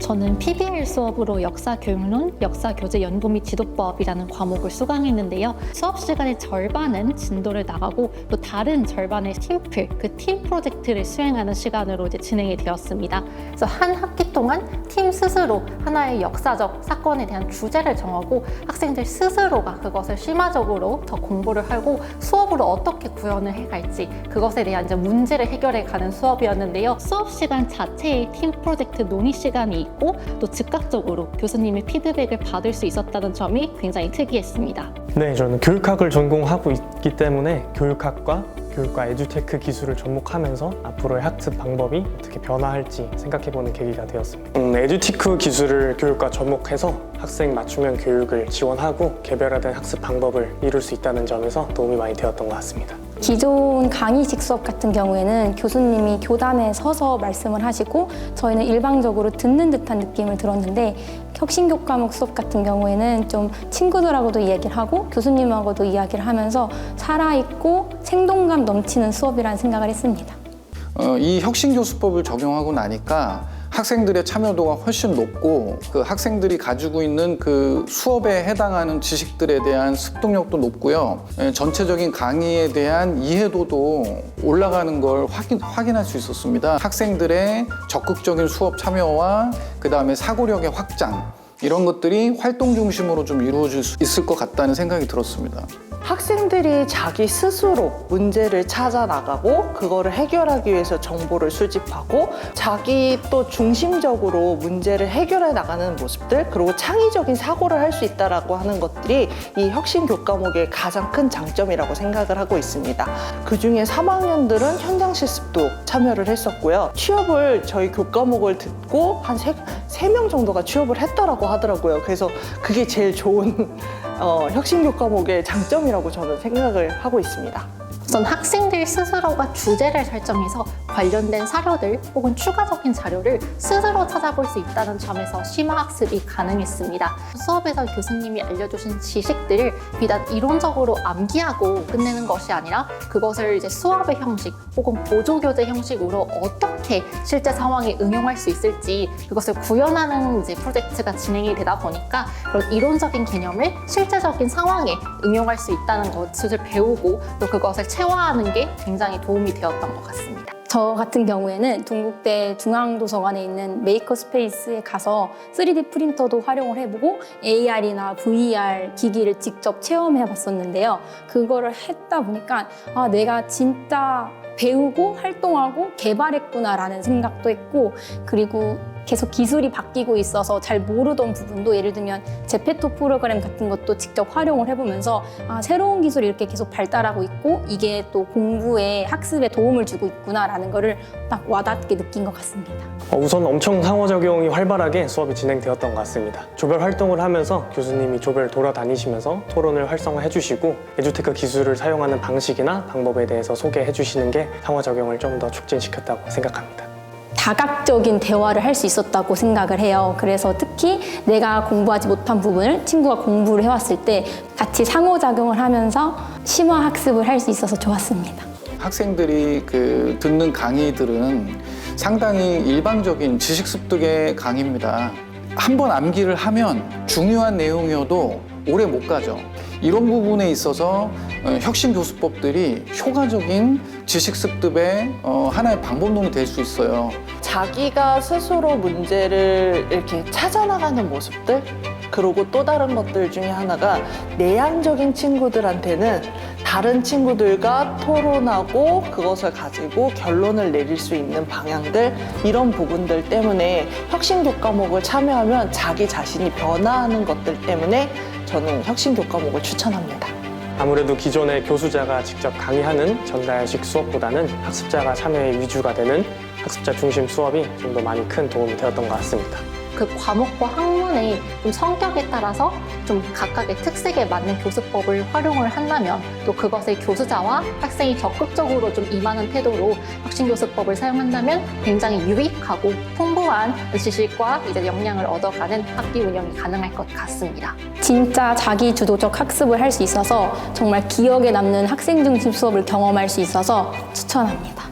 저는 PBL 수업으로 역사교육론, 역사교재연구 및 지도법이라는 과목을 수강했는데요. 수업 시간의 절반은 진도를 나가고 또 다른 절반의 팀플, 그 팀 프로젝트를 수행하는 시간으로 이제 진행이 되었습니다. 그래서 한 학기 동안 팀 스스로 하나의 역사적 사건에 대한 주제를 정하고 학생들 스스로가 그것을 심화적으로 더 공부를 하고 수업으로 어떻게 구현을 해갈지 그것에 대한 이제 문제를 해결해 가는 수업이었는데요. 수업 시간 자체에 팀 프로젝트 논의 시간이 있고 또 즉각적으로 교수님의 피드백을 받을 수 있었다는 점이 굉장히 특이했습니다. 네, 저는 교육학을 전공하고 있기 때문에 교육과 에듀테크 기술을 접목하면서 앞으로의 학습 방법이 어떻게 변화할지 생각해보는 계기가 되었습니다. 에듀테크 기술을 교육과 접목해서 학생 맞춤형 교육을 지원하고 개별화된 학습 방법을 이룰 수 있다는 점에서 도움이 많이 되었던 것 같습니다. 기존 강의식 수업 같은 경우에는 교수님이 교단에 서서 말씀을 하시고 저희는 일방적으로 듣는 듯한 느낌을 들었는데 혁신교육 과목 수업 같은 경우에는 좀 친구들하고도 이야기를 하고 교수님하고도 이야기를 하면서 살아있고 생동감 넘치는 수업이라는 생각을 했습니다. 이 혁신교수법을 적용하고 나니까 학생들의 참여도가 훨씬 높고 그 학생들이 가지고 있는 그 수업에 해당하는 지식들에 대한 습득력도 높고요. 전체적인 강의에 대한 이해도도 올라가는 걸 확인할 수 있었습니다. 학생들의 적극적인 수업 참여와 그 다음에 사고력의 확장 이런 것들이 활동 중심으로 좀 이루어질 수 있을 것 같다는 생각이 들었습니다. 학생들이 자기 스스로 문제를 찾아 나가고 그거를 해결하기 위해서 정보를 수집하고 자기 또 중심적으로 문제를 해결해 나가는 모습들 그리고 창의적인 사고를 할 수 있다라고 하는 것들이 이 혁신 교과목의 가장 큰 장점이라고 생각을 하고 있습니다. 그중에 3학년들은 현장 실습도 참여를 했었고요. 취업을 저희 교과목을 듣고 한 3명 정도가 취업을 했다라고 하더라고요. 그래서 그게 제일 좋은 혁신 교과목의 장점이라고 저는 생각을 하고 있습니다. 우선 학생들 스스로가 주제를 설정해서 관련된 사료들 혹은 추가적인 자료를 스스로 찾아볼 수 있다는 점에서 심화학습이 가능했습니다. 수업에서 교수님이 알려주신 지식들을 비단 이론적으로 암기하고 끝내는 것이 아니라 그것을 이제 수업의 형식 혹은 보조교재 형식으로 어떻게 실제 상황에 응용할 수 있을지 그것을 구현하는 이제 프로젝트가 진행이 되다 보니까 그런 이론적인 개념을 실제적인 상황에 응용할 수 있다는 것을 배우고 또 그것을 체화하는 게 굉장히 도움이 되었던 것 같습니다. 저 같은 경우에는 동국대 중앙도서관에 있는 메이커 스페이스에 가서 3D 프린터도 활용을 해보고 AR이나 VR 기기를 직접 체험해 봤었는데요. 그거를 했다 보니까 내가 진짜 배우고 활동하고 개발했구나라는 생각도 했고 그리고 계속 기술이 바뀌고 있어서 잘 모르던 부분도 예를 들면 제페토 프로그램 같은 것도 직접 활용을 해보면서 새로운 기술이 이렇게 계속 발달하고 있고 이게 또 공부에 학습에 도움을 주고 있구나라는 거를 딱 와닿게 느낀 것 같습니다. 우선 엄청 상호작용이 활발하게 수업이 진행되었던 것 같습니다. 조별 활동을 하면서 교수님이 조별 돌아다니시면서 토론을 활성화해 주시고 에듀테크 기술을 사용하는 방식이나 방법에 대해서 소개해 주시는 게 상호작용을 좀 더 촉진시켰다고 생각합니다. 다각적인 대화를 할 수 있었다고 생각을 해요. 그래서 특히 내가 공부하지 못한 부분을 친구가 공부를 해왔을 때 같이 상호작용을 하면서 심화학습을 할 수 있어서 좋았습니다. 학생들이 듣는 강의들은 상당히 일방적인 지식 습득의 강의입니다. 한번 암기를 하면 중요한 내용이어도 오래 못 가죠. 이런 부분에 있어서 혁신 교수법들이 효과적인 지식 습득의 하나의 방법론이 될 수 있어요. 자기가 스스로 문제를 이렇게 찾아나가는 모습들 그리고 또 다른 것들 중에 하나가 내향적인 친구들한테는 다른 친구들과 토론하고 그것을 가지고 결론을 내릴 수 있는 방향들 이런 부분들 때문에 혁신 교과목을 참여하면 자기 자신이 변화하는 것들 때문에 저는 혁신 교과목을 추천합니다. 아무래도 기존의 교수자가 직접 강의하는 전달식 수업보다는 학습자가 참여의 위주가 되는 학습자 중심 수업이 좀 더 많이 큰 도움이 되었던 것 같습니다. 그 과목과 학문의 좀 성격에 따라서 좀 각각의 특색에 맞는 교수법을 활용을 한다면 또 그것을 교수자와 학생이 적극적으로 좀 임하는 태도로 혁신교수법을 사용한다면 굉장히 유익하고 풍부한 지식과 이제 역량을 얻어가는 학기 운영이 가능할 것 같습니다. 진짜 자기 주도적 학습을 할 수 있어서 정말 기억에 남는 학생 중심 수업을 경험할 수 있어서 추천합니다.